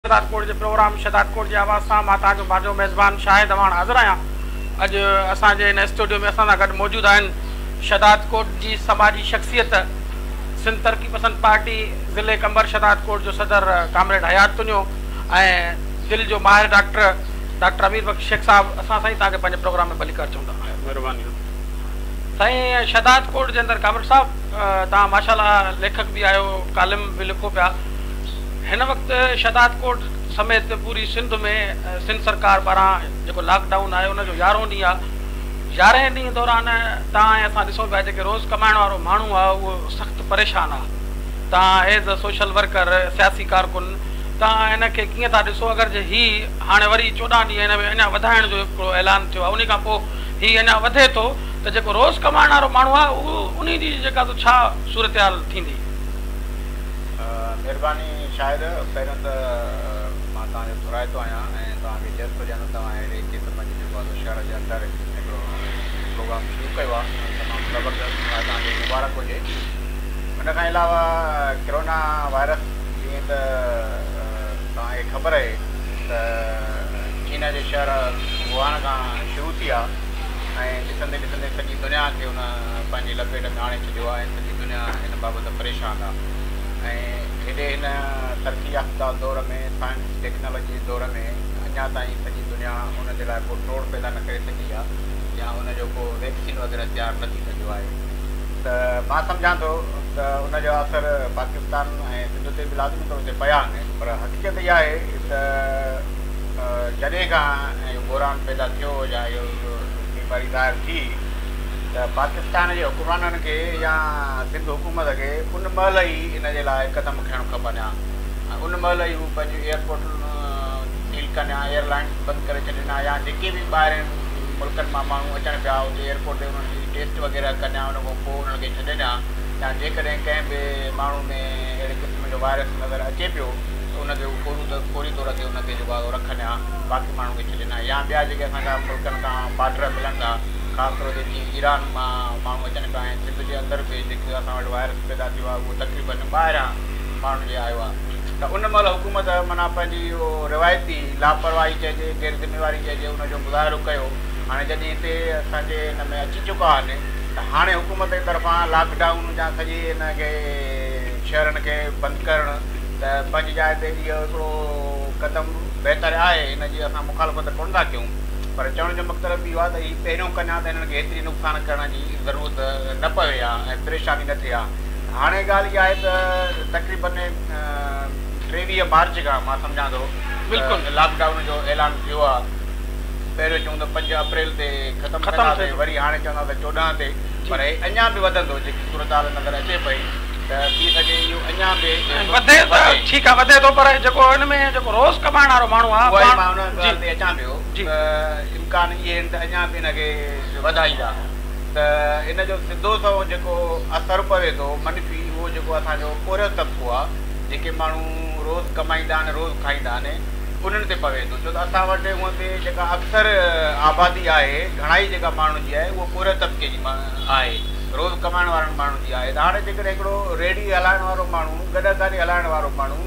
शहदाद कोट के प्रोग्राम शहदाद कोट की आवाज़ से मां ताजो बाजो मेज़बान शाहिद अवान हाज़िर आया। अज असांजे इन स्टूडियो में असां सां गॾु मौजूद आहिनि शहदाद कोट जी समाजी शख्सियत सिंध तरक्की पसंद पार्टी ज़िले कंबर शहदाद कोट जो सदर कामरेड हयात तुनियो ऐं दिल जो माहिर डॉक्टर अमीर बख्श शेख साहब। असां साईं तव्हांखे पंहिंजे प्रोग्राम में भली कर चवंदा। महिरबानी साईं शहदाद कोट जे अंदरि कामरेड साहब तव्हां माशाल्लाह लेखक भी आयो, कालिम भी लिखो पिया। हिन वक़्तु शहदाद कोट समेत पूरी सिंध में सिंध सरकार पारां जेको लॉकडाउन आहे उनजो 11हों ॾींहुं आहे। 11हें ॾींहं दौरान तव्हां असां ॾिसूं पिया जेके रोज़ कमाइण वारो माण्हू आहे उहो सख़्तु परेशान आहे। तव्हां एज़ अ सोशल वर्कर सियासी कारकुन तव्हां हिनखे कीअं था ॾिसो? अगरि जे हीउ हाणे वरी 14 ॾींहं हिन में अञा वधाइण जो हिकिड़ो ऐलान थियो आहे, उन खां पोइ हीउ अञा वधे थो त जेको रोज़ कमाइण वारो माण्हू आहे उहो उन जी जेका छा सूरत हाल थींदी? महिरबानी शायदि पहिरियों त मां तव्हांजो थोराए थो आहियां ऐं तव्हांखे जस्ट ॼण तव्हां अहिड़े क़िस्म जी जेको आहे शहर जे अंदरि हिकिड़ो प्रोग्राम शुरू कयो आहे, तमामु ज़बरदस्त तव्हांखे मुबारक हुजे। उन खां अलावा कोरोना वायरस जीअं त तव्हांखे ख़बर आहे त चीन जे शहर वुहान खां शुरू थी आहे ऐं ॾिसंदे ॾिसंदे सॼी दुनिया खे उन पंहिंजी लपेट में आणे छॾियो आहे ऐं सॼी दुनिया हिन बाबति परेशान आहे। ऐं हेॾे हिन तरक़ी याफ़्ता दौर में साइंस टेक्नोलॉजी दौर में अञा ताईं सॼी दुनिया हुन जे लाइ को तोड़ पैदा न करे सघी आहे या हुनजो को वैक्सीन वग़ैरह तयारु न थी सघियो आहे। त मां सम्झां थो त उनजो असरु पाकिस्तान ऐं सिंध ते बि लाज़मी तौर ते पिया आहिनि, पर हक़ीक़त इहा आहे त जॾहिं खां इहो बहिरान पैदा थियो या इहो बीमारी ज़ाहिर थी त पाकिस्तान जे हुकुमराननि खे या सिंध हुकूमत खे उन महिल ई इन जे लाइ क़दम खणणु खपनि हा। उन महिल ई हू पंहिंजो एयरपोर्ट सील कनि हा, एयरलाइंस बंदि करे छॾनि हा, या जेके बि ॿाहिरि मुल्कनि मां माण्हू अचनि पिया उते एयरपोर्ट ते उन्हनि जी टेस्ट वग़ैरह कनि हा, उन खां पोइ उन्हनि खे छॾनि हा। या जेकॾहिं कंहिं बि माण्हू में अहिड़े क़िस्म जो वायरस नज़र अचे पियो त उनखे फौरी तौर ते उनखे जेको आहे रखनि हा, बाक़ी माण्हू खे छॾनि हा। या ॿिया जेके असांजा मुल्कनि खां बार्डर मिलनि था, ख़ासि तौर ते जीअं ईरान मां माण्हू अचनि पिया ऐं सिंध जे अंदरि बि जेको असां वटि वायरस पैदा थियो आहे उहो तक़रीबन ॿाहिरां माण्हुनि जे आयो आहे। त उन महिल हुकूमत माना पंहिंजी इहो रिवायती लापरवाही चइजे, गैर ज़िम्मेवारी चइजे, उनजो मुज़ाहिरो कयो। हाणे जॾहिं हिते असांजे हिन में अची चुका आहिनि त हाणे हुकूमत जे तरफ़ां लॉकडाउन या सॼे हिनखे शहरनि खे बंदि करणु त पंहिंजी जाइ ते इहो हिकिड़ो क़दम बहितर आहे, हिन जी असां मुखालफ़त कोन था कयूं, पर चवण जो मक़सदु इहो आहे त हीउ पहिरियों कनि हा त हिननि खे हेतिरी नुक़सानु करण जी ज़रूरत न पवे हा ऐं परेशानी न थिए हा। हाणे ॻाल्हि इहा आहे त तक़रीबन 23 मार्च खां मां सम्झां थो बिल्कुलु लॉकडाउन जो ऐलान थियो आहे। पहिरियों चऊं त 5 अप्रैल ते ख़तमु कंदासीं, वरी हाणे चवंदा त 14 ते, पर अञा बि वधंदो जेकी सूरत हाल नज़र अचे पई त थी सघे इहो अञा बि वधे त ठीकु आहे, वधे थो, पर जेको हिन में जेको रोज़ कमाइण वारो माण्हू आहे उहा मां हुन ॻाल्हि ते अचां पियो त इम्कान इहे आहिनि त अञा बि हिनखे वधाईंदा त इन जो सिधो सो जेको असरु पवे थो मनफ़ी उहो जेको असांजो पोरियो तबिको आहे, जेके माण्हू रोज़ कमाईंदा आहिनि रोज़ खाईंदा आहिनि उन्हनि ते पवे थो। छो त असां वटि हूअं ते जेका अक्सर आबादी आहे घणाई जेका माण्हुनि जी आहे उहा पोरियो तबिके जी आहे, रोज़ कमाइण वारनि माण्हुनि जी आहे। त हाणे जेकॾहिं हिकिड़ो रेडी हलाइण वारो माण्हू, गॾु गाॾी हलाइण वारो माण्हू,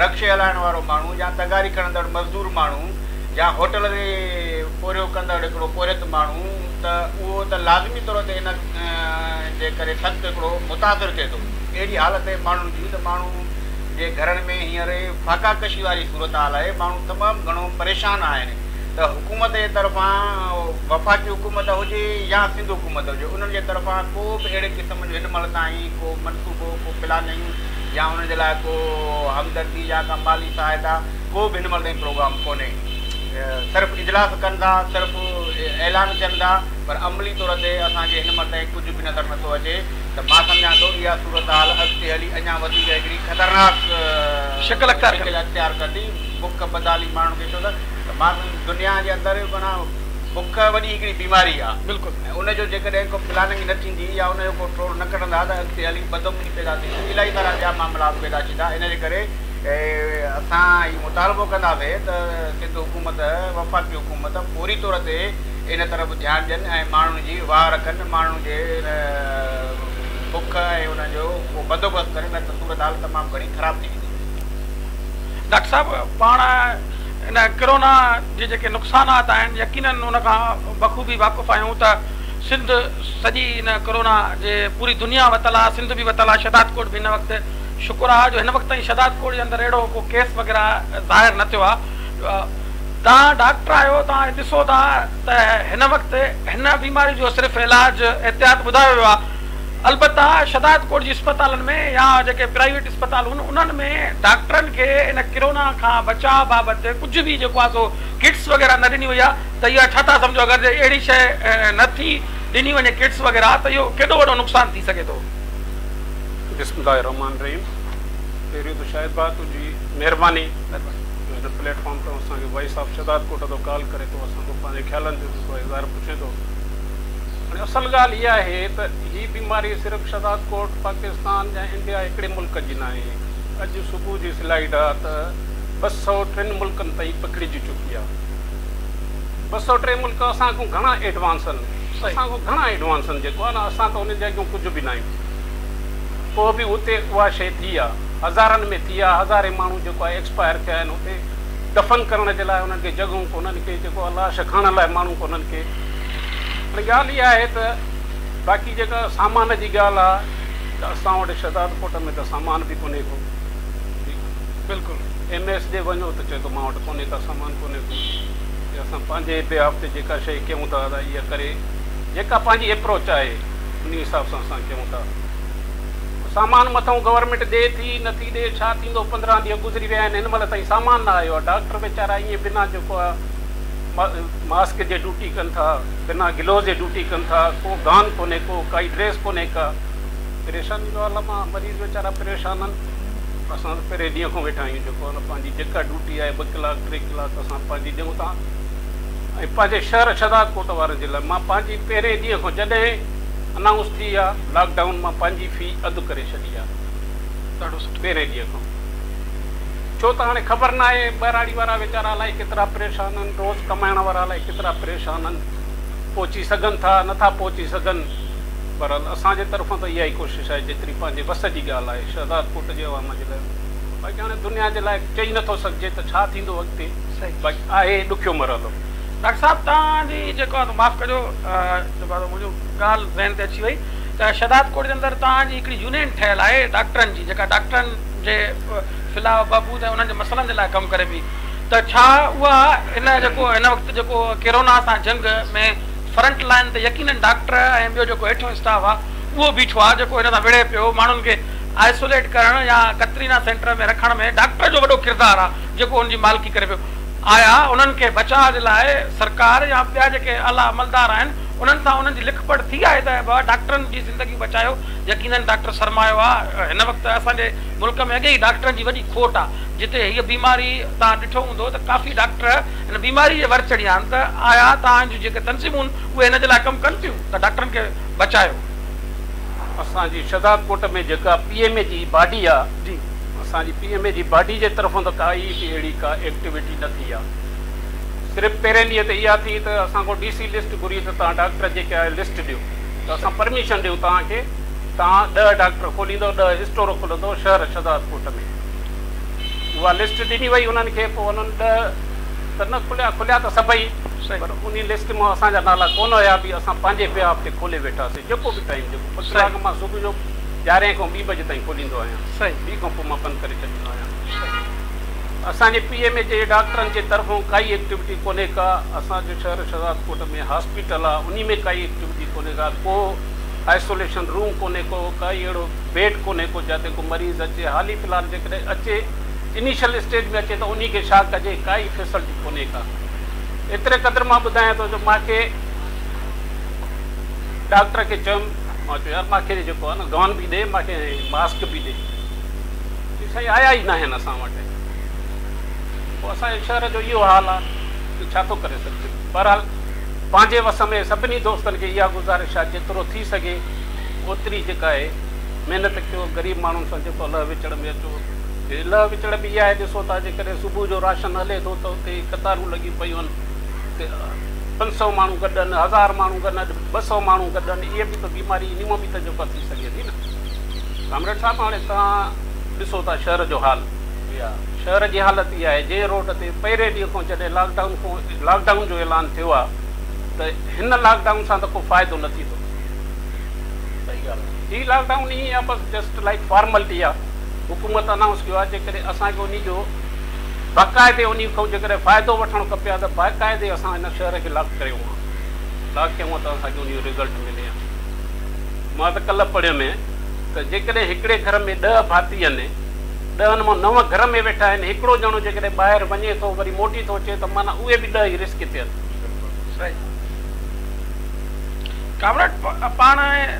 रक्शे हलाइण वारो माण्हू या तगारी खणंदड़ मज़दूर माण्हू या होटल ते पोरियो कंदड़ हिकिड़ो पोरियत माण्हू त उहो त लाज़मी तौर ते इन जे करे सख़्तु हिकिड़ो मुतासिर थिए थो। अहिड़ी हालत आहे माण्हुनि जी त माण्हू जे घरनि में हींअर फाका कशी वारी सूरत हाल आहे, माण्हू तमामु घणो परेशान आहिनि। त हुकूमत जे तरफ़ां वफ़ाक़ी हुकूमत हुजे या सिंध हुकूमत हुजे, उन्हनि जे तरफ़ां को बि अहिड़े क़िस्म जो हिन महिल ताईं को मनसूबो, को प्लानिंग या उन्हनि जे लाइ को हमदर्दी या का माली सहायता को बि हिन महिल ताईं प्रोग्राम कोन्हे। सिर्फ़ु इजलास कनि था, सिर्फ़ु ऐलान थियनि था, पर अमली तौर ते असांखे हिन महिल ताईं कुझु बि नज़र नथो अचे। त मां सम्झां थो इहा सूरत हाल अॻिते हली अञा वधीक हिकिड़ी ख़तरनाक शिकिल अख़्तियार कंदी, बुख बदाली माण्हुनि खे। छो त मां दुनिया जे अंदरि माना बुख वॾी हिकिड़ी बीमारी आहे बिल्कुलु, ऐं उनजो जेकॾहिं को प्लानिंग न थींदी या उनजो को टोड़ न कढंदा त अॻिते हली बदमनी पैदा थींदी, इलाही सारा ॿिया मामला पैदा थींदा। इन जे करे असां इहो मुतालबो कंदासीं त सिंध हुकूमत, वफ़ाक़ी हुकूमत पूरी तौर ते इन तरफ़ ध्यानु ॾियनि ऐं माण्हुनि जी वाह रखनि, माण्हुनि जे बुख ऐं उनजो को बंदोबस्तु करे, न त सूरत हाल तमामु घणी ख़राबु थी वेंदी। डॉक्टर साहब पाण इन कोरोना जे जेके नुक़सानात आहिनि यकीनन उन खां बख़ूबी वाक़ुफ़ु आहियूं त सिंध सॼी इन कोरोना जे पूरी दुनिया वतल आहे, सिंध बि वतल आहे, शहदादकोट बि हिन वक़्तु शुक्र आहे जो हिन वक़्तु ताईं शहदादकोट जे अंदरि अहिड़ो को केस वग़ैरह ज़ाहिर न थियो आहे। तव्हां डॉक्टर आहियो, तव्हां ॾिसो था त हिन वक़्तु हिन बीमारी जो सिर्फ़ु इलाज एहतियात ॿुधायो वियो आहे। अलबत्ता शहदादकोट जी अस्पतालनि में या जेके प्राइवेट अस्पताल आहिनि उन्हनि में डॉक्टरनि खे इन कोरोना खां बचाव बाबति कुझु बि जेको आहे सो किट्स वग़ैरह न ॾिनी वई आहे, त इहा छा था सम्झो अगरि जे अहिड़ी शइ नथी ॾिनी वञे किट्स वग़ैरह त इहो केॾो वॾो नुक़सानु थी सघे थो। बिस्मिल्लाहिर रहमानिर रहीम। पहिरियों त शाहिद भाउ तुंहिंजी महिरबानी हिन प्लेटफॉर्म ते असांखे वॉइस ऑफ शहदादकोट तो कॉल करे थो, असांजो पंहिंजे ख़्यालनि जो इज़हार पुछे थो। हाणे असल ॻाल्हि इहा आहे त हीअ बीमारी सिर्फ़ु शहदादकोट पाकिस्तान या इंडिया हिकिड़े मुल्क जी न आहे। अॼु सुबुह जी स्लाइड आहे त 203 मुल्कनि ताईं पकिड़िजी चुकी आहे। 203 मुल्क असांखां घणा एडवांस आहिनि, असांखां घणा एडवांस आहिनि जेको आहे न, असां त उन जे अॻियां कुझु बि न आहियूं। पोइ बि उते उहा शइ थी आहे, हज़ारनि में थी आहे, हज़ारे माण्हू जेको आहे एक्सपायर थिया आहिनि। उते दफ़न करण जे लाइ उन्हनि खे जॻहियूं कोन्हनि के, जेको आहे लाश खणण लाइ माण्हू कोन्हनि के। हाणे ॻाल्हि इहा आहे त बाक़ी जेका सामान जी ॻाल्हि आहे त असां वटि शहदादकोट में त सामान बि कोन्हे को। बिल्कुलु MS ॾे वञो त चए थो मां वटि कोन्हे का सामान कोन्हे को। असां पंहिंजे बिहाफ ते जेका शइ कयूं था त इहा करे जेका पंहिंजी अप्रोच आहे उन हिसाब सां असां कयूं था। सामान मथां गवर्नमेंट ॾे थी नथी ॾे, छा थींदो, 15 ॾींहं गुज़री विया आहिनि, हिन महिल ताईं सामान न आयो आहे। डॉक्टर वेचारा ईअं बिना जेको आहे मास्क जे ड्यूटी कनि था, बिना गिलोज़ जे ड्यूटी कनि था, को गान कोन्हे को, काई ड्रेस कोन्हे का। परेशानी जो हाल मां मरीज़ वीचारा परेशान आहिनि। असां पहिरें ॾींहं खां वेठा आहियूं, जेको आहे न पंहिंजी जेका ड्यूटी आहे 2 कलाक 3 कलाक असां पंहिंजी ॾियूं था। ऐं पंहिंजे शहर शहदादकोट वारनि जे लाइ मां पंहिंजी पहिरें ॾींहं खां जॾहिं अनाउंस थी आहे लॉकडाउन, मां पंहिंजी फ़ी अधु करे छॾी आहे। ॾाढो सुठो पहिरें ॾींहं खां, छो त हाणे ख़बर न आहे ॿाहिराड़ी वारा वीचारा अलाए केतिरा परेशान आहिनि, रोज़ कमाइण वारा अलाए केतिरा परेशान आहिनि, पहुची सघनि था नथा पहुची सघनि। पर असांजे तरफ़ां त इहा ई कोशिशि आहे जेतिरी पंहिंजे वस जी ॻाल्हि आहे शहदादकोट जे अवाम जे लाइ। बाक़ी हाणे दुनिया जे लाइ चई नथो सघिजे त छा थींदो अॻिते, बाक़ी आहे ॾुखियो मरहलो। डॉक्टर साहब तव्हांजी जेको आहे माफ़ु कजो, जेको आहे मुंहिंजो ॻाल्हि ज़हन ते अची वई त शहदादकोट जे अंदरि तव्हांजी हिकिड़ी यूनियन ठहियलु आहे डॉक्टरनि जी, जेका डॉक्टरनि जे फ़िलहाल बबूद ऐं उन्हनि जे मसइलनि जे लाइ कमु करे पई। त छा उहा हिन वक़्तु जेको कोरोना सां जंग में फ्रंट लाइन ते यकीनन डॉक्टर ऐं ॿियो जेको हेठियों स्टाफ आहे उहो बीठो आहे, जेको हिन सां विड़े पियो। माण्हुनि खे आइसोलेट करण या कतरीना सेंटर में रखण में डॉक्टर जो वॾो किरदारु आहे, जेको हुनजी मालिकी करे पियो। आया उन्हनि खे बचाव जे लाइ सरकार या ॿिया जेके आला अमलदार आहिनि उन्हनि सां उन्हनि जी लिखपढ़ थी आहे त डॉक्टरनि जी ज़िंदगी बचायो। यकीनन डॉक्टर सरमायो आहे। हिन वक़्तु असांजे मुल्क में अॻे ई डॉक्टरनि जी वॾी खोट आहे। जिते हीअ बीमारी तव्हां ॾिठो हूंदो त काफ़ी डॉक्टर हिन बीमारी जे वर चढ़िया आहिनि, त आया तव्हांजूं जेके तनज़ीमूं आहिनि उहे हिन जे लाइ कमु कनि थियूं त डॉक्टरनि खे बचायो। असांजी शहदादकोट में जेका PMA जी बॉडी आहे जी, असांजी PMA जी बॉडी जे तरफ़ां त काई बि अहिड़ी का एक्टिविटी न थी आहे। सिर्फ़ु पहिरें ॾींहं ते इहा थी त असां को DC लिस्ट घुरी त तव्हां डॉक्टर जेके आहे लिस्ट ॾियो, त असां परमिशन ॾियूं तव्हांखे, तव्हां 10 डॉक्टर खोलींदो, 10 स्टोर खोलंदो शहर शहदादकोट में। उहा लिस्ट ॾिनी वई उन्हनि खे, पोइ उन्हनि 10 त न खुलिया त सभई, पर उन लिस्ट मां असांजा नाला कोन हुया बि असां पंहिंजे बिहाफ ते खोले वेठासीं। जेको बि टाइम जेको 5 कलाक मां सुबुह जो 11 खां 2 बजे ताईं खोलींदो आहियां, 2 खां पोइ मां बंदि करे छॾींदो आहियां। असांजे PMA जे डॉक्टरनि जे तरफ़ां काई एक्टिविटी कोन्हे का। असांजे शहर शहदादकोट में हॉस्पिटल आहे, उन में काई एक्टिविटी कोन्हे का, को आइसोलेशन रूम कोन्हे को, काई अहिड़ो बेड कोन्हे को जिते को मरीज़ अचे। हाली फ़िलहाल जेकॾहिं अचे इनिशियल स्टेज में अचे त उन खे छा कजे, काई फैसिलिटी कोन्हे का। एतिरे क़दुरु मां ॿुधायां थो जो मूंखे डॉक्टर खे चयुमि, मां चयो यार मूंखे जेको आहे न गाउन बि ॾे, मूंखे मास्क बि ॾे। साईं आया ई न आहिनि असां वटि। पोइ असांजे शहर जो इहो हाल आहे, छा थो करे सघिजे। बहरहाल पंहिंजे वस में सभिनी दोस्तनि खे इहा गुज़ारिश आहे जेतिरो थी सघे ओतिरी जेका आहे महिनत कयो। ग़रीब माण्हुनि सां जेको लह विचड़ में अचो। लह विचड़ बि इहा आहे, ॾिसो था जेकॾहिं सुबुह जो राशन हले थो त उते कतारूं लॻी पयूं आहिनि, 500 माण्हू गॾनि, 1000 माण्हू गॾनि, 200 माण्हू गॾनि। इहे बि त बीमारी इन मां बि त जेका थी सघे थी न। कामरेड साहिबु हाणे तव्हां ॾिसो था शहर जो हाल, इहा शहर जी हालत इहा आहे, जे रोड ते पहिरें ॾींहं खां जॾहिं लॉकडाउन जो ऐलान थियो आहे त हिन लॉकडाउन सां त को फ़ाइदो न थींदो। सही ॻाल्हि आहे। हीअ लॉकडाउन ईअं आहे बसि जस्ट लाइक फॉर्मेलिटी आहे। हुकूमत अनाउंस कयो आहे, जेकॾहिं असांखे उन जो बाक़ाइदे उन खां जेकॾहिं फ़ाइदो वठणु खपे आहे त बाक़ाइदे असां हिन शहर खे लॉक कयूं आहे। लॉक कयूं त असांखे उन जो रिज़ल्ट मिले आहे। मां त कल्ह पढ़ियो में त जेकॾहिं हिकिड़े घर में 10 भाती आहिनि, 10 मां 9 घर में वेठा आहिनि, हिकिड़ो ॼणो जेकॾहिं ॿाहिरि वञे थो वरी मोटी थो अचे त माना उहे बि 10 ई रिस्क थियनि। कामरेड, पाण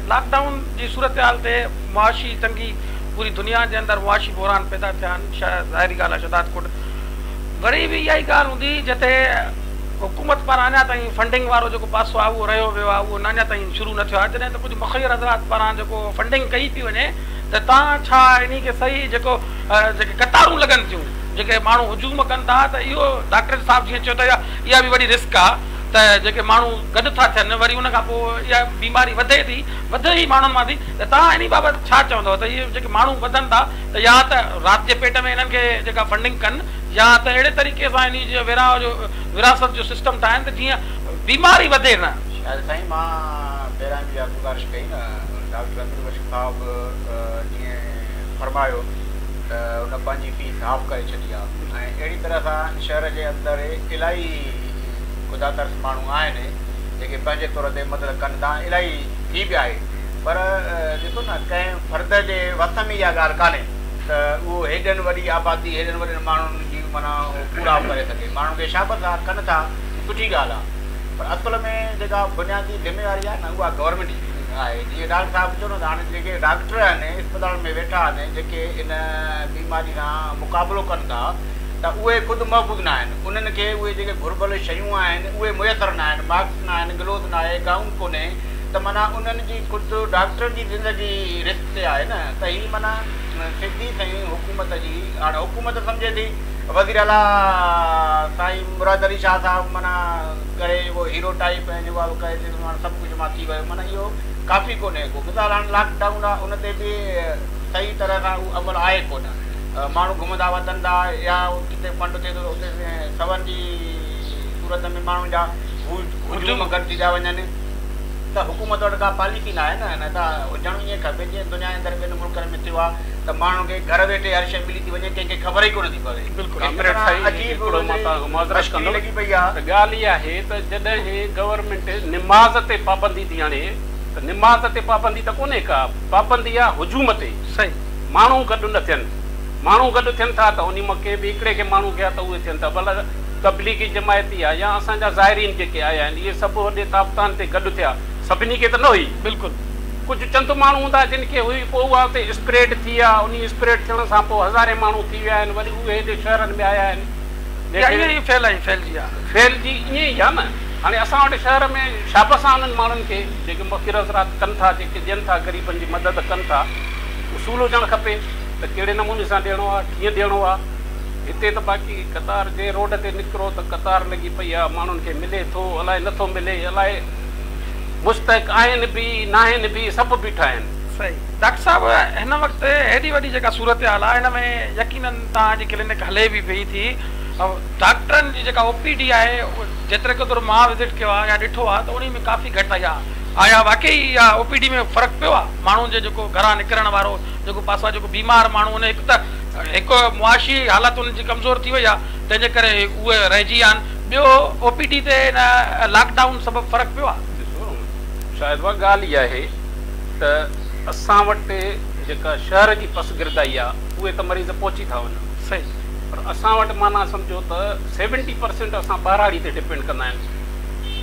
लॉकडाउन जी सूरत हाल ते मुआशी तंगी पूरी दुनिया जे अंदरि मुआशी बहरान पैदा थिया आहिनि। ज़ाहिरी ॻाल्हि आहे शहदाद कोट वरी बि इहा ई ॻाल्हि हूंदी जिते हुकूमत पारां अञा ताईं फंडिंग वारो जेको पासो आहे उहो रहियो वियो आहे, उहो अञा ताईं शुरू न थियो आहे। जॾहिं त कुझु मुख़ैर हज़रात पारां जेको फंडिंग कई थी वञे त तव्हां छा इन खे सही जेको जेके कतारूं लॻनि थियूं, जेके माण्हू हुजूम कनि था, त इहो डॉक्टर साहिबु जीअं चयो त इहा बि वॾी रिस्क आहे त जेके माण्हू गॾु था थियनि वरी उन खां पोइ इहा बीमारी वधे थी, वधे ई माण्हुनि मां थी। त तव्हां इन बाबति छा चवंदव त इहे जेके माण्हू वधनि था त या त राति जे पेट में इन्हनि खे जेका फंडिंग कनि या त अहिड़े तरीक़े सां इन जो विरासत जो सिस्टम ठाहिनि त जीअं बीमारी वधे न। शायदि साईं मां पहिरियां बि गुज़ारिश कई न, डॉक्टर अमीर बशीर साहिबु जीअं फरमायो त उन पंहिंजी फीस हाफ करे छॾी आहे ऐं अहिड़ी तरह सां शहर जे अंदरि इलाही ख़ुदातर्स माण्हू आहिनि जेके पंहिंजे तौर ते मदद कनि था। इलाही थी बि आहे, पर ॾिसो न कंहिं फ़र्द जे वस में इहा ॻाल्हि कान्हे त उहो हेॾनि वॾी आबादी हेॾनि वॾनि माण्हुनि जी माना पूरा करे सघे। माण्हुनि खे शाबत आहे, कनि था, सुठी ॻाल्हि आहे, पर असुल में जेका बुनियादी ज़िम्मेवारी आहे न उहा गवर्नमेंट जी आहे। जीअं डॉक्टर साहिबु चयो न त हाणे जेके डॉक्टर आहिनि इस्पताल में वेठा आहिनि जेके इन बीमारी सां मुक़ाबिलो कनि था त उहे ख़ुदि महफ़ूज़ न आहिनि। उन्हनि खे उहे जेके घुर्बल शयूं आहिनि उहे मुयसरु न आहिनि, मास्क न आहिनि, ग्लोव न आहे, गाउन कोन्हे, त माना उन्हनि जी ख़ुदि डॉक्टर जी ज़िंदगी रिस्क ते आहे न। त हीअ माना सिधी साईं हुकूमत जी, हाणे हुकूमत सम्झे थी वज़ीर आला साईं मुराद अली शाह साहिबु माना करे उहो हीरो टाइप ऐं जेको आहे करे सभु कुझु मां थी वियो, माना इहो काफ़ी कोन्हे को। मिसाल हाणे लॉकडाउन आहे उन ते बि सही तरह सां उहो अमल आहे कोन। माण्हू घुमंदा वधनि था या जिते फंड थिए थो उते सवनि जी सूरत में माण्हुनि जा हुजूम घटिजी था वञनि, त हुकूमत वटि का पॉलिसी न आहे न त हुजणु ईअं खपे जीअं दुनिया जे अंदरि ॿियनि मुल्कनि में थियो आहे त माण्हुनि खे घर वेठे हर शइ मिली थी वञे, कंहिंखे ख़बर ई कोन थी पवे। लॻी पई आहे। ॻाल्हि इहा आहे त जॾहिं गवर्नमेंट निमाज़ ते पाबंदी थी आणे त निमाज़ ते पाबंदी त कोन्हे का, पाबंदी आहे हुजूम ते। सही, माण्हू गॾु न थियनि, माण्हू गॾु थियनि था त उन मौक़े बि हिकिड़े खे माण्हू कया त उहे थियनि था, भला तबलीगी जमायती आहे या असांजा ज़ाइरीन जेके आया आहिनि इहे सभु वॾे ताबतान ते गॾु थिया, सभिनी खे त न हुई। बिल्कुलु कुझु चंद माण्हू हूंदा जिन खे हुई, पोइ उहा उते स्प्रेड थी आहे, उन स्प्रेड थियण सां पोइ हज़ारे माण्हू थी विया आहिनि, वरी उहे हेॾे शहरनि में आया आहिनि, फैलिजी ईअं ई आहे न। हाणे असां वटि शहर में शाबस आहे उन्हनि माण्हुनि खे जेके मुफ़्किर हज़रात कनि था, जेके ॾियनि था, ग़रीबनि जी मदद कनि था। उसूल हुजणु खपे त कहिड़े नमूने सां ॾियणो आहे, कीअं ॾियणो आहे। हिते त बाक़ी कतार जे रोड ते निकिरो त कतार लॻी पई आहे, माण्हुनि खे मिले थो, अलाए नथो मिले, अलाए मुस्तहिक आहिनि बि न आहिनि बि, सभु बीठा आहिनि। सही डॉक्टर साहिबु, हिन वक़्तु हेॾी वॾी जेका सूरत हाल आहे हिन में यकीनन तव्हांजी क्लिनिक हले बि पई थी, डॉक्टरनि जी जेका OPD आहे जेतिरे क़दुरु मां विज़िट कयो आहे या ॾिठो आहे त उन में काफ़ी घटि आया वाक़ई इहा OPD में फ़र्क़ु पियो आहे। माण्हुनि जे जेको घरां निकिरण वारो जेको पासो आहे, जेको बीमार माण्हू उन हिकु त हिकु मुआशी हालत उन्हनि जी कमज़ोर थी वई आहे, तंहिंजे करे उहे रहिजी विया आहिनि। ॿियो OPD ते हिन लॉकडाउन सबबु फ़र्क़ु पियो आहे। शायदि उहा ॻाल्हि इहा आहे त असां वटि जेका शहर जी पसगिरदाई आहे उहे त मरीज़ पहुची था वञनि। सही, पर असां वटि माना सम्झो त 70% असां ॿाराड़ी ते डिपेंड कंदा आहियूं।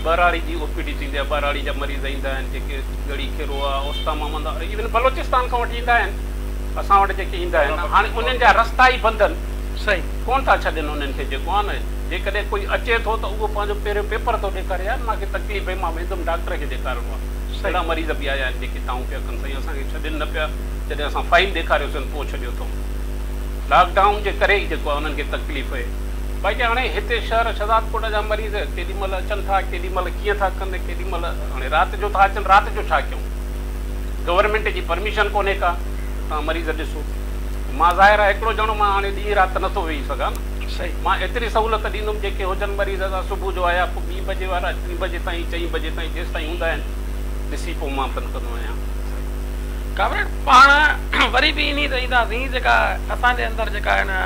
ॿाराड़ी जी OPD थींदी आहे, ॿाराड़ी जा मरीज़ ईंदा आहिनि जेके गड़ी खेरो आहे, ओस्ता मोहम्मद, इवन बलोचिस्तान खां वठी ईंदा आहिनि असां वटि जेके ईंदा आहिनि। हाणे उन्हनि जा रस्ता ई बंदि आहिनि, सही कोन था छॾनि उन्हनि खे। जेको आहे न, जेकॾहिं कोई अचे थो त उहो पंहिंजो पहिरियों पेपर थो ॾेखारे, यार मूंखे तकलीफ़ आहे, मां वेंदुमि डॉक्टर खे ॾेखारिणो आहे। अहिड़ा मरीज़ बि आया आहिनि जेके ताऊं पिया कनि, साईं असांखे छॾनि न पिया, जॾहिं असां फाइन ॾेखारियोसीं पोइ छॾियो अथऊं। लॉकडाउन जे करे ई जेको आहे उन्हनि खे तकलीफ़ आहे। बाक़ी हाणे हिते शहर शहदादकोट जा मरीज़ केॾीमहिल अचनि था, केॾीमहिल कीअं था कनि, केॾीमहिल हाणे राति जो था अचनि, राति जो छा कयूं? गवर्नमेंट जी परमिशन कोन्हे का, तव्हां मरीज़ ॾिसो मां ज़ाहिर आहे हिकिड़ो ॼणो मां हाणे ॾींहुं राति नथो वेही सघां न। सही मां एतिरी सहूलियत ॾींदुमि जेके हुजनि मरीज़ सां सुबुह जो आया पोइ 2 बजे वारा 3 बजे ताईं 4 बजे ताईं जेसि ताईं हूंदा आहिनि ॾिसी पोइ मां कन कंदो आहियां। कामरेड पाण वरी बि इन ते ईंदासीं जेका असांजे अंदरि जेका आहिनि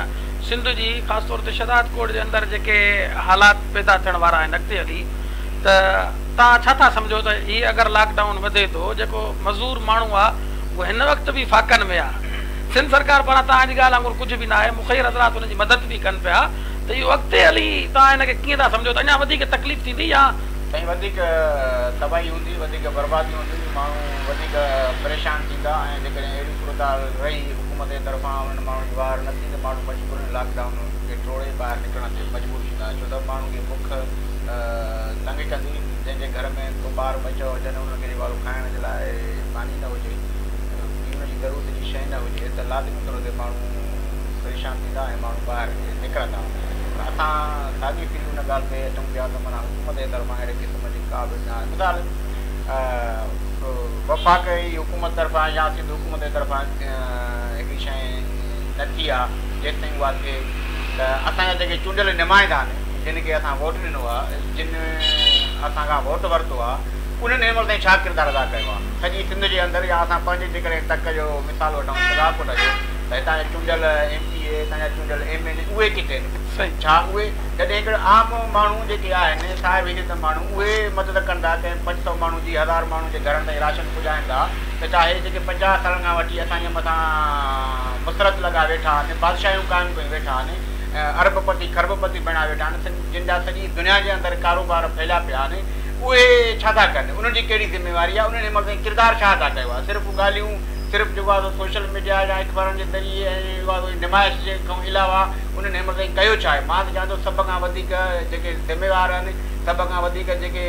सिंध जी ख़ासि तौर ते शहदाद कोट जे अंदरि जेके हालात पैदा थियण वारा आहिनि अॻिते हली त तव्हां छा था सम्झो त हीअ अगरि लॉकडाउन वधे थो जेको मज़दूर माण्हू आहे उहो हिन वक़्तु बि फाकनि में आहे। सिंध सरकार पारां तव्हांजी ॻाल्हि वांगुरु कुझु बि न आहे, मुख़ैर हज़रात हुनजी मदद बि कनि पिया, त इहो अॻिते हली तव्हां हिनखे कीअं था सम्झो त अञा वधीक तकलीफ़ थींदी या साईं वधीक तबाही हूंदी, वधीक बर्बादी हूंदी, माण्हू वधीक परेशान थींदा ऐं जेकॾहिं अहिड़ी सूरत रही हुकूमत जे तरफ़ां उन्हनि माण्हुनि जी ॿाहिरि न थी त माण्हू मजबूर लॉकडाउन खे तोड़े ॿाहिरि निकिरण ते मजबूर थींदा छो त माण्हू खे बुख तंग कंदी। जंहिंजे घर में को ॿार बचो हुजनि उनखे वारो खाइण जे लाइ पाणी न हुजे, पीअण जी ज़रूरत जी शइ न हुजे त लाज़मी तौर ते माण्हू परेशान थींदा ऐं माण्हू ॿाहिरि निकिरंदा। असां साॻी फील्ड हुन ॻाल्हि ते अचूं पिया त माना हुकूमत जे तरफ़ां अहिड़े क़िस्म जी का बि न आहे। मिसाल वफ़ाक़ जी हुकूमत तरफ़ां या सिंध हुकूमत जे तरफ़ां हिकिड़ी शइ न थी आहे जेसि ताईं उहा थिए त असांजा जेके चूंडियल नुमाइंदा आहिनि जिन खे असां वोट ॾिनो आहे, जिन असांखां वोट वरितो आहे, उन्हनि हिन महिल ताईं छा किरदारु अदा कयो आहे सॼी सिंध जे अंदरि या असां पंहिंजे जेकॾहिं तक जो मिसाल वठूं शहदादकोट जो त हितां जा चूंडियल MPA हितां जा चूंडियल MLA उहे किथे आहिनि? छा उहे जॾहिं हिकिड़े आम माण्हू जेके आहिनि साहिब इज़त माण्हू उहे मदद कंदा कंहिं 500 माण्हू जी 1000 माण्हू जे घरनि ताईं राशन पुॼाईंदा त चाहे जेके 50 सालनि खां वठी असांजे मथां मुसरत लॻा वेठा आहिनि, बादशाहियूं क़ाइमु कयूं वेठा आहिनि, अरबपति खरबपति बणिया वेठा आहिनि, जिन जा सॼी दुनिया जे अंदरि कारोबार फैलिया पिया आहिनि, उहे छा था कनि? उन्हनि जी कहिड़ी ज़िम्मेवारी आहे? उन्हनि हिन महिल किरदारु छा था कयो आहे? सिर्फ़ु ॻाल्हियूं सिर्फ़ु जेको आहे सोशल मीडिया या अख़बारनि जे ज़रिए ऐं नुमाइश जे खां अलावा उन्हनि हिन महिल कयो छा आहे? मां त चवां थो सभ खां वधीक जेके ज़िम्मेवार आहिनि, सभ खां वधीक जेके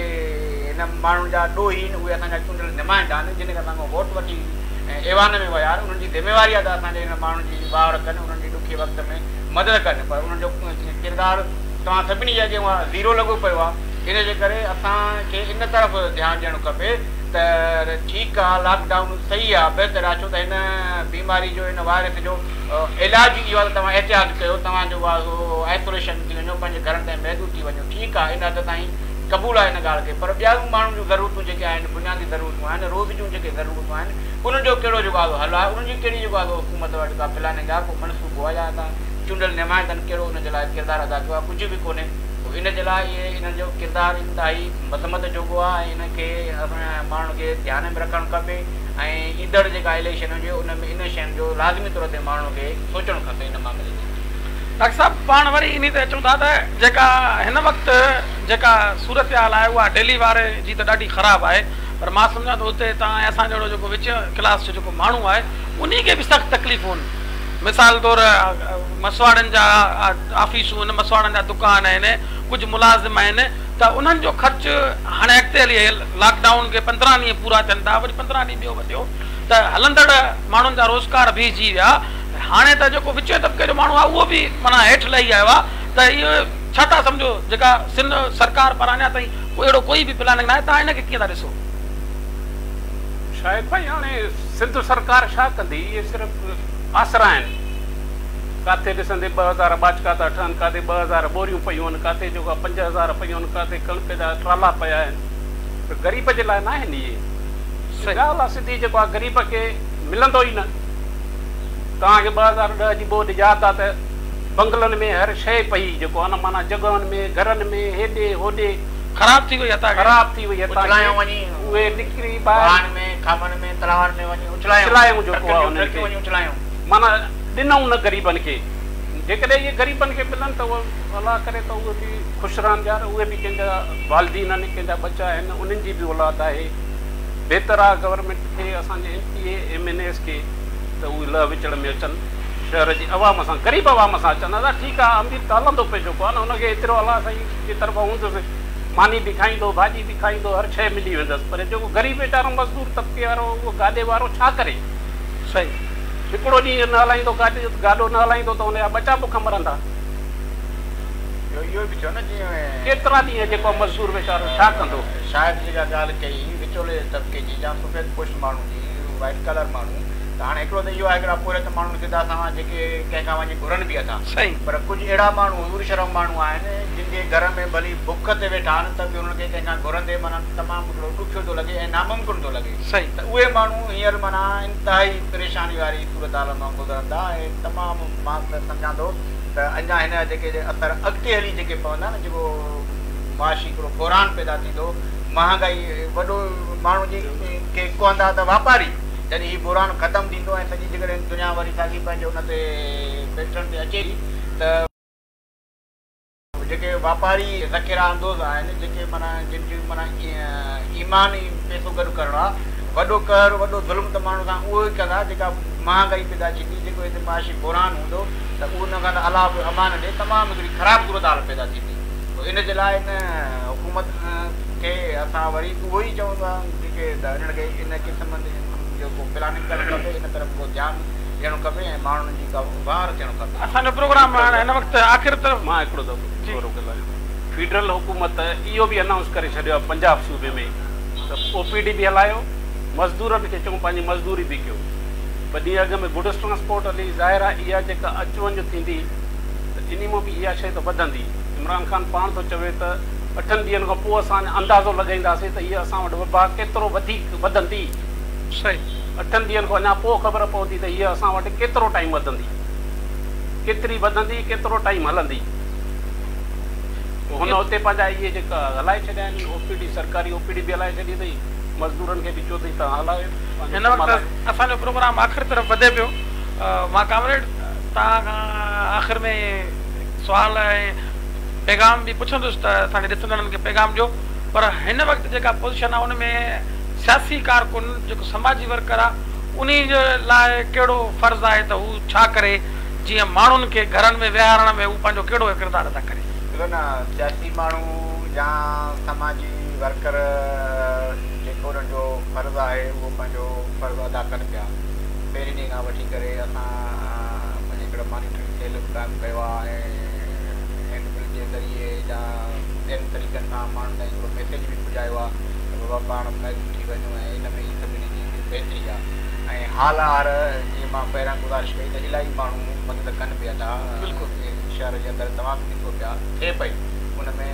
हिन माण्हुनि जा ॾोही आहिनि उहे असांजा चूंडियल नुमाइंदा आहिनि जिन खे असांखां वोट वठी ऐवान में विया आहिनि। उन्हनि जी ज़िम्मेवारी आहे त असांजे हिन माण्हुनि जी ॿार कनि, उन्हनि जी ॾुखे वक़्त में मदद कनि, पर उन्हनि जो किरदारु तव्हां सभिनी जे अॻे उहा ज़ीरो लॻो पियो आहे। इन जे करे असांखे इन तरफ़ ध्यानु ॾियणु खपे त ठीकु आहे लॉकडाउन सही आहे, बहितर आहे, छो त हिन बीमारी जो हिन वायरस जो इलाजु इहो आहे त तव्हां एहतियात कयो, तव्हांजो आइसोलेशन थी वञो, पंहिंजे घरनि ताईं महदूद थी वञो, ठीकु आहे, इन हद ताईं क़बूल आहे हिन ॻाल्हि खे। पर ॿियूं माण्हुनि जूं ज़रूरतूं जेके आहिनि, बुनियादी ज़रूरतूं आहिनि, रोज़ जूं जेके ज़रूरतूं आहिनि, उन्हनि जो कहिड़ो जेको आहे हल आहे, उन्हनि जी कहिड़ी जेको आहे हुकूमत वटि का प्लानिंग आहे, को मनसूबो आहे, या तव्हां चूंडियल नुमाइंदनि कहिड़ो हुन जे लाइ किरदारु अदा कयो आहे? कुझु बि कोन्हे। इन जे लाइ इहे इन जो किरदारु इंतिहाई मज़मत जोॻो आहे ऐं इनखे असां माण्हुनि खे ध्यान में रखणु खपे ऐं ईंदड़ जेका इलेक्शन हुजे उन में इन शयुनि जो लाज़मी तौर ते माण्हुनि खे सोचणु खपे इन मामले में। डॉक्टर साहब पाण वरी इन ते अचूं था त जेका हिन वक़्तु जेका सूरत हाल आहे उहा दिल्ली वारे जी त ॾाढी ख़राबु आहे, पर मां सम्झां थो हुते तव्हां ऐं असां जहिड़ो जेको विच क्लास जो जेको माण्हू आहे उन खे बि सख़्तु तकलीफ़ूं आहिनि। मिसाल तौरु मसवाड़नि जा ऑफिसूं आहिनि, मसवाड़नि जा दुकान आहिनि, कुझु मुलाज़िम आहिनि, त उन्हनि जो ख़र्चु हाणे अॻिते हली लॉकडाउन खे 15 ॾींहं पूरा थियनि था, वरी 15 ॾींहं ॿियो वधियो त हलंदड़ माण्हुनि जा रोज़गार बीहजी विया। हाणे त जेको विच तबिके जो माण्हू आहे उहो बि माना हेठि लही आयो आहे, त इहो छा था सम्झो जेका सिंध सरकार पारां अञा ताईं अहिड़ो कोई बि प्लानिंग न आहे, तव्हां हिनखे कीअं था ॾिसो? शायदि भाई हाणे सिंध सरकार छा कंदी, इहे सिर्फ़ु आसरा आहिनि। किथे ॾिसंदे 2000 बाचका था ठहनि, किथे 2000 बोरियूं पयूं आहिनि, किथे जेको 5000 पयूं आहिनि, किथे कणिक जा ट्राला पिया आहिनि। ग़रीब जे लाइ न आहिनि इहे। ॻाल्हि आहे सिधी जेको आहे ग़रीब खे मिलंदो ई न। तव्हांखे 2010 जी ॿोॾि यादि आहे त बंगलनि में हर शइ पई जेको आहे न माना जॻहनि में घरनि में हेॾे होॾे ख़राब थी वई आहे, ख़राब थी वई आहे। उहे निकिरी ॿाहिरि में खामनि में तलावनि में वञी उछलायूं जेको आहे उन्हनि खे उछलायूं माना ॾिनऊं न ग़रीबनि खे। जेकॾहिं इहे ग़रीबनि खे मिलनि त उहो अलाह करे त उहे बि ख़ुशि रहनि, यार उहे बि कंहिंजा वालदीन आहिनि, कंहिंजा बचा आहिनि, उन्हनि जी बि औलाद आहे। बहितर आहे गवर्नमेंट खे असांजे MPA MNAs खे त उहे लह विचड़ में अचनि, शहर जी अवाम सां ग़रीब अवाम सां अचनि। दादा ठीकु आहे अमीर त हलंदो पियो जेको आहे न, हुनखे एतिरो अलाह साईं जे तरफ़ां हूंदुसि, मानी बि खाईंदो, भाॼी बि खाईंदो, हर शइ मिली वेंदसि। पर जेको ग़रीब वीचारो मज़दूर तबिके वारो उहो गाॾे वारो छा करे? सही हिकिड़ो ॾींहुं न हलाईंदो गाॾो न हलाईंदो त हुनजा बचा बुख मरंदा। इहो बि थियो न जीअं केतिरा ॾींहं जेको मज़दूर वीचारो छा कंदो? शायदि जेका ॻाल्हि कई विचोले तबिके जी या सफ़ेद पोश माण्हू जी, वाइट कलर माण्हू, त हाणे हिकिड़ो त इहो आहे हिकिड़ा पूरे त माण्हू सिधा असां जेके कंहिंखां वञी घुरनि बि अथा सही पर कुझु अहिड़ा माण्हू हज़ूर शर्म माण्हू आहिनि जिन जे घर में भली बुख ते वेठा आहिनि त बि हुननि खे कंहिंखां घुरंदे माना तमामु हिकिड़ो ॾुखियो थो लॻे ऐं नामुमकिन थो लॻे सही त उहे माण्हू हींअर माना इंतिहाई परेशानी वारी सूरत हाल मां गुज़रंदा ऐं तमामु मां त सम्झां थो त अञा हिन जा जेके असर अॻिते हली जेके पवंदा न जेको माशी हिकिड़ो बुरान पैदा थींदो महांगाई वॾो माण्हू जी के कोंदा त वापारी जॾहिं हीउ बुरान ख़तमु थींदो ऐं सॼी जेकॾहिं दुनिया वरी साॻी पंहिंजे हुन ते पेटर्न ते अचे थी त जेके वापारी ज़ख़ीरा अंदोज़ आहिनि जेके माना जिन जूं माना ईमान ई पैसो गॾु करणो आहे वॾो कहर वॾो ज़ुल्म त माण्हू सां उहो ई कंदा जेका महांगाई पैदा थींदी जेको हिते माशी बुरान हूंदो त उन खां त अलाह अमान ॾे तमामु हिकिड़ी ख़राबु सूरत हाल पैदा थींदी पोइ इन जे लाइ इन हुकूमत खे असां वरी उहो ई चवंदा जेके हिननि खे इन क़िस्म जेको प्लानिंग करणु खपे इन तरफ़ को ध्यानु ॾियणो खपे ऐं माण्हुनि जी का वार थियणो खपे असांजो प्रोग्राम हिन वक़्तु आख़िर तरफ़ मां हिकिड़ो दफ़ो फेडरल हुकूमत इहो बि अनाउंस करे छॾियो आहे पंजाब सूबे में त OPD बि हलायो मज़दूरनि खे चऊं पंहिंजी मज़दूरी बि कयो ॿ ॾींहं अॻु में गुड्स ट्रांसपोर्ट हली ज़ाहिर आहे इहा जेका अचु वञु थींदी त इन मां बि इहा शइ त वधंदी इमरान ख़ान पाण थो चवे त 8 ॾींहंनि खां पोइ असां अंदाज़ो लॻाईंदासीं त हीअ असां वटि वबा केतिरो वधीक वधंदी सही 8 ॾींहंनि खां अञा पोइ ख़बर पवंदी त हीअ असां वटि केतिरो टाइम वधंदी केतिरी वधंदी केतिरो टाइम हलंदी हुन उते पंहिंजा इहे जेका हलाए छॾिया आहिनि OPD सरकारी OPD बि हलाए छॾी अथई मज़दूरनि खे बि चयो अथई तव्हां हलायो हिन वक़्तु असांजो प्रोग्राम आख़िर तरफ़ वधे पियो मां कामरेड तव्हां खां आख़िर में सुवाल ऐं पैगाम बि पुछंदुसि त असांखे ॾिसंदड़नि खे पैगाम ॾियो पर हिन वक़्तु जेका पोज़ीशन आहे उन में सियासी कारकुन जेको समाजी वर्कर आहे उन जे लाइ कहिड़ो फ़र्ज़ु आहे त हू छा करे जीअं माण्हुनि खे घरनि में विहारण में हू पंहिंजो कहिड़ो किरदारु अदा करे ॾिसो न सियासी माण्हू या समाजी वर्कर जेको हुननि जो फ़र्ज़ु आहे उहो पंहिंजो फ़र्ज़ु अदा कनि पिया पहिरीं ॾींहं खां वठी करे असां पंहिंजे हिकिड़ो मॉनिटरिंग सेल क़ाइमु कयो आहे ऐं हैंडबिल जे ज़रिए या ॿियनि तरीक़नि सां माण्हुनि ताईं हिकिड़ो मैसेज बि पुॼायो आहे त बाबा पाण महसूस थी वञूं ऐं इन में ई सभिनी जी बहितरी आहे ऐं हाल हार जीअं मां पहिरियां गुज़ारिश कई त इलाही माण्हू मदद कनि पिया था बिल्कुलु शहर जे अंदरि तमामु ॾिसो पिया थिए पई उन में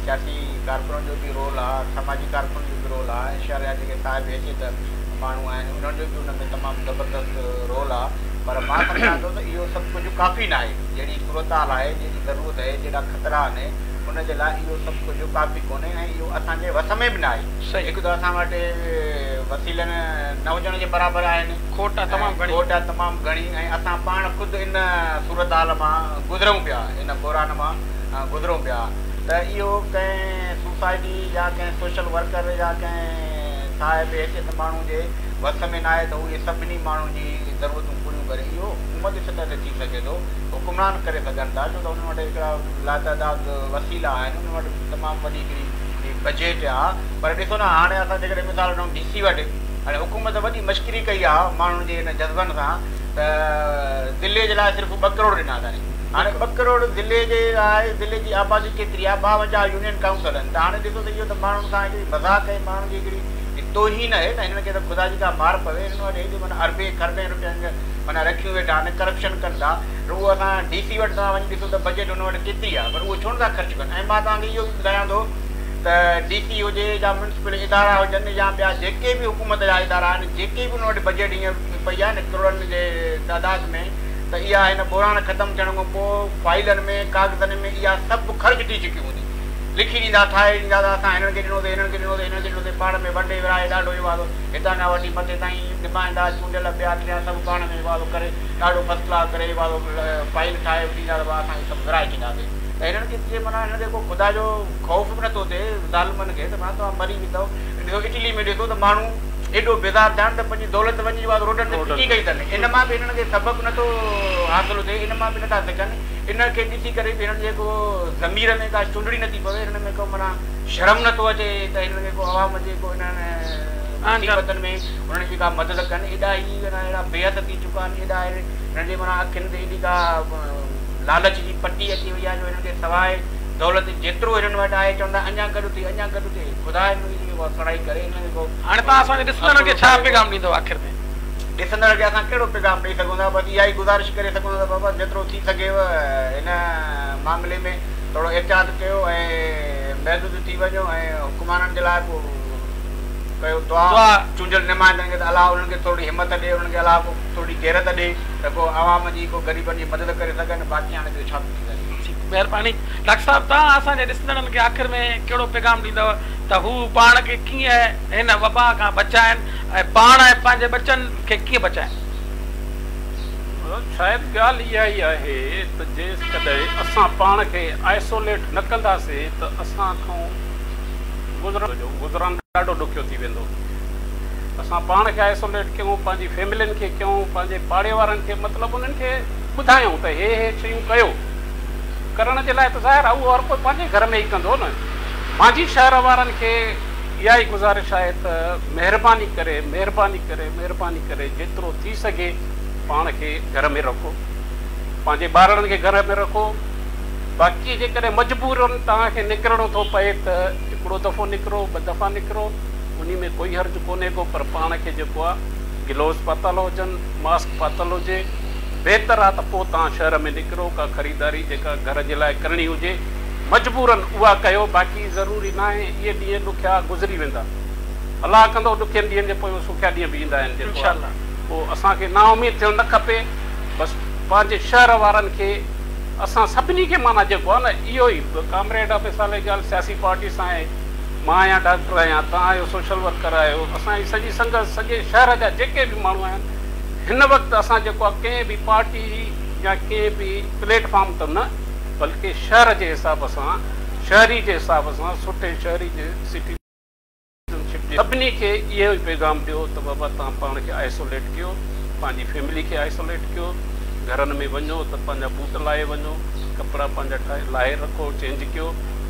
सियासी कारकुननि जो बि रोल आहे समाजी कारकुन जो बि रोल आहे ऐं शहर जा जेके साहिब हैसियत माण्हू आहिनि उन्हनि जो बि उन में तमामु ज़बरदस्त रोल आहे पर मां सम्झां थो त इहो सभु कुझु काफ़ी न आहे जहिड़ी सूरत हाल आहे जहिड़ी ज़रूरत आहे जहिड़ा ख़तरा आहिनि उन जे लाइ इहो सभु कुझु काफ़ी कोन्हे ऐं इहो असांजे वस में बि न आहे हिकु त असां वटि वसीलनि न हुजण जे बराबरि आहिनि खोट आहे तमामु घणी ऐं असां पाण ख़ुदि इन सूरत हाल मां गुज़रूं पिया इन बुरान मां गुज़रूं पिया त इहो कंहिं सोसाइटी या कंहिं सोशल वर्कर या कंहिं साहिब हैसियत माण्हू जे वस में न आहे त उहे सभिनी माण्हुनि जी ज़रूरतूं पूरियूं करे इहो हुकूमत जे सतह ते थी सघे थो हुकुमरान करे सघनि था छो त हुन वटि हिकिड़ा लातदाद वसीला आहिनि हुन वटि तमामु वॾी हिकिड़ी बजेट आहे पर ॾिसो न हाणे असां जेकॾहिं मिसाल वठूं DC वटि हाणे हुकूमत वॾी मश्करी कई आहे माण्हुनि जे हिन जज़्बनि सां त दिल्लीअ जे लाइ सिर्फ़ु 2 करोड़ ॾिना अथनि हाणे 2 करोड़ दिल्ली जे लाइ दिल्ली जी आबादी केतिरी आहे 52 यूनियन काउंसिल आहिनि त हाणे ॾिसो त इहो त माण्हुनि सां हिकिड़ी मज़ाक़ आहे माण्हुनि जी हिकिड़ी तोहीन आहे त हिननि खे त ख़ुदा जी का मार पवे हिन वटि हेॾी माना अरबे खरबे रुपयनि माना रखियूं वेठा आहिनि करप्शन कनि था उहो असां DC वटि तव्हां वञी ॾिसो त बजेट हुन वटि केतिरी आहे पर उहो छो नथा ख़र्चु कनि ऐं मां तव्हांखे इहो बि ॿुधायां थो त DC हुजे या म्यूनिसिपल इदारा हुजनि या ॿिया जेके बि हुकूमत जा इदारा आहिनि जेके बि हुन वटि बजेट हीअं पई आहे न करोड़नि जे तादाद में त इहा हिन बुरान ख़तमु थियण खां पोइ फाइलनि में कागज़नि में इहा सभु ख़र्च थी चुकियूं हूंदी लिखी ॾींदा ठाहे ॾींदा त असां हिननि खे ॾिनोसीं हिननि खे ॾिनोसीं हिननि खे ॾिनोसीं पाण में वंडे विराए ॾाढो ई वारो हितां खां वठी मथे ताईं निभाईंदा चूंडियल ॿिया टिया सभु पाण में वारो करे ॾाढो फस्ट क्लास करे वारो फाइल ठाहे ॾींदा त असां सभु विराए छॾींदासीं त हिननि खे जीअं माना हिन ते को ख़ुदा जो ख़ौफ़ बि नथो थिए ज़ालिमनि खे त माना तव्हां मरी वेंदव ॾिसो इटली में ॾिसो त माण्हू एॾो बेज़ार थिया आहिनि त पंहिंजी दौलत वञी रोडनि ते फिटी कई अथनि इन मां बि हिननि खे सबक़ु नथो हासिलु थिए इन मां बि नथा सघनि इन खे ॾिसी करे बि हिननि जेको ज़मीर में का चुंडड़ी नथी पवे हिन में को माना शर्म नथो अचे त हिननि खे को आवाम जेको हिननि मुसीबतनि में हुननि जी का मदद कनि एॾा ई अहिड़ा बेहद थी चुका आहिनि एॾा हिननि जे माना अखियुनि ते एॾी का लालच जी पटी अची वई आहे जो हिननि खे सवाइ दौलत जेतिरो हिननि वटि आहे चवंदा अञा गॾु थिए ख़ुदा सड़ाई करे हिननि को हाणे तव्हां असांजे ॾिसंदड़नि खे छा पैगाम ॾींदो आख़िर में ॾिसंदड़ खे असां कहिड़ो पैगाम ॾेई सघूं था? बसि इहा ई गुज़ारिश करे सघूं था बाबा जेतिरो थी सघेव हिन मामले में थोरो एहतियात कयो ऐं महदूद थी वञो ऐं हुकुमारनि जे लाइ पोइ कयो दुआ चूंडियल नुमाइंदनि खे त अलाह उन्हनि खे थोरी हिमत ॾिए, उन्हनि खे अलाह थोरी गैरत ॾिए त को आवाम जी को ग़रीबनि जी मदद करे सघनि। बाक़ी हाणे ॿियो छा थी सघे। महिरबानी। डॉक्टर साहब, तव्हां असांजे ॾिसंदड़नि खे आख़िर में कहिड़ो पैगाम ॾींदव त हू पाण खे कीअं हिन वबा खां बचाइनि ऐं पाण ऐं पंहिंजे बचनि खे कीअं बचाइनि? शायदि ॻाल्हि इहा ई आहे त जेकॾहिं असां पाण खे आइसोलेट न कंदासीं त असां खां गुज़रण ॾाढो ॾुखियो थी वेंदो। असां पाण खे आइसोलेट कयूं, पंहिंजी फैमिलियुनि खे कयूं, पंहिंजे पाड़े वारनि खे मतिलबु उन्हनि खे ॿुधायूं त हे शयूं कयो। करण जे लाइ त ज़ाहिर आहे उहो हर कोई पंहिंजे घर में ई कंदो न। मुंहिंजी शहर वारनि खे इहा ई गुज़ारिश आहे त महिरबानी करे जेतिरो थी सघे पाण खे घर में रखो, पंहिंजे ॿारनि खे घर में रखो। बाक़ी जेकॾहिं मजबूरनि तव्हांखे निकिरणो थो पए त हिकिड़ो दफ़ो निकिरो, 2 दफ़ा निकिरो, उन में कोई हर्ज कोन्हे को। पर पाण खे जेको आहे ग्लोव्स पातल हुजनि, मास्क पातल हुजे, बहितर आहे त पोइ तव्हां शहर में निकिरो। का ख़रीदारी जेका घर जे लाइ करणी हुजे मजबूरनि उहा कयो। बाक़ी ज़रूरी न आहे इहे ॾींहं ॾुखिया गुज़री वेंदा। अलाह कंदो ॾुखियनि ॾींहंनि जे पोइ सुखिया ॾींहं बि ईंदा आहिनि। इंशाअल्लाह पोइ असांखे नाउमीद थियणु न खपे। बसि पंहिंजे शहर वारनि खे असां सभिनी खे माना जेको आहे न इहो ई कामरेड ऑफ साले ॻाल्हि सियासी पार्टी सां आहे। मां आहियां डॉक्टर आहियां, तव्हां आहियो सोशल वर्कर आहियो, असांजी सॼी संगत सॼे शहर जा जेके बि माण्हू आहिनि हिन वक़्तु असां जेको आहे कंहिं बि पार्टी या कंहिं बि प्लेटफॉर्म त न, बल्कि शहर जे हिसाब सां, शहरी जे हिसाब सां, सुठे शहरी जे सिटीज़नशिप सभिनी खे इहो ई पैगाम ॾियो त बाबा तव्हां पाण खे आइसोलेट कयो, पंहिंजी फैमिली खे आइसोलेट कयो। घरनि में वञो त पंहिंजा बूट लाहे वञो, कपिड़ा पंहिंजा लाहे रखो, चेंज कयो।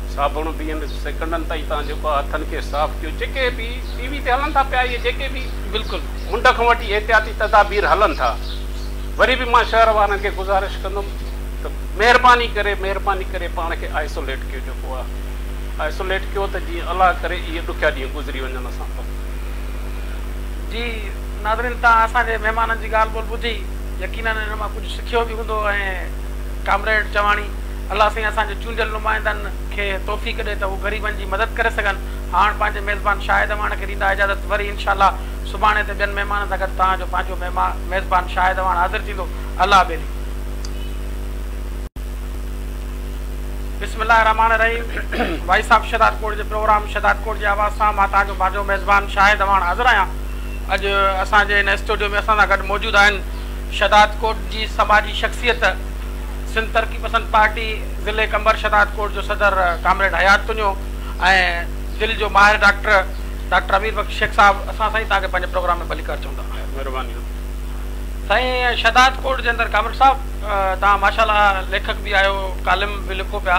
साबुण 20 सेकंडनि ताईं तव्हां जेको आहे हथनि खे साफ़ कयो। जेके बि टीवी ते हलनि था पिया इहे जेके बि बिल्कुलु मुंड खां वठी एहतियाती तदाबीर हलनि था। वरी बि मां शहर वारनि खे गुज़ारिश कंदुमि त महिरबानी करे पाण खे आइसोलेट कयो। जेको आहे आइसोलेट कयो त जीअं अलाह करे इहे ॾुखिया ॾींहं गुज़री वञनि असां जी। नाज़रीन, तव्हां असांजे महिमाननि जी ॻाल्हि ॿोल ॿुधी, यकीनन हिन मां कुझु सिखियो बि हूंदो। ऐं कामरेड चवाणी अलाह साईं असांजे चूंडियल नुमाइंदनि खे तौफ़ीक़ ॾिए त हू ग़रीबनि जी मदद करे सघनि। हाणे पंहिंजे मेज़बान शाहिद अवान खे ॾींदा इजाज़त। वरी इंशाअल्लाह सुभाणे ते ॿियनि महिमाननि सां गॾु तव्हांजो पंहिंजो मेज़बान शाहिद अवान हाज़िर थींदो। अलाह बेली। बिस्मिल्लाह रहमान रहीम। भाई साहब, शहदाद कोट जे प्रोग्राम शहदाद कोट जी आवाज़ सां मां तव्हांजो पंहिंजो मेज़बान शाहिद अवान हाज़िर आहियां। अॼु असांजे हिन स्टूडियो में असां सां गॾु मौजूदु आहिनि शहदाद कोट जी समाजी शख़्सियत, सिंध तरक़ी पसंद पार्टी ज़िले कंबर शहदाद कोट जो सदर कामरेड हयात तुंजो ऐं दिलि जो माहिर डॉक्टर अमीर बख्श शेख साहब। असां साईं तव्हांखे पंहिंजे प्रोग्राम में भली कर चवंदा। महिरबानी साईं, शहदाद कोट जे अंदरि कामरेड साहब तव्हां माशाल्लाह लेखक बि आहियो, कालिम बि लिखो पिया।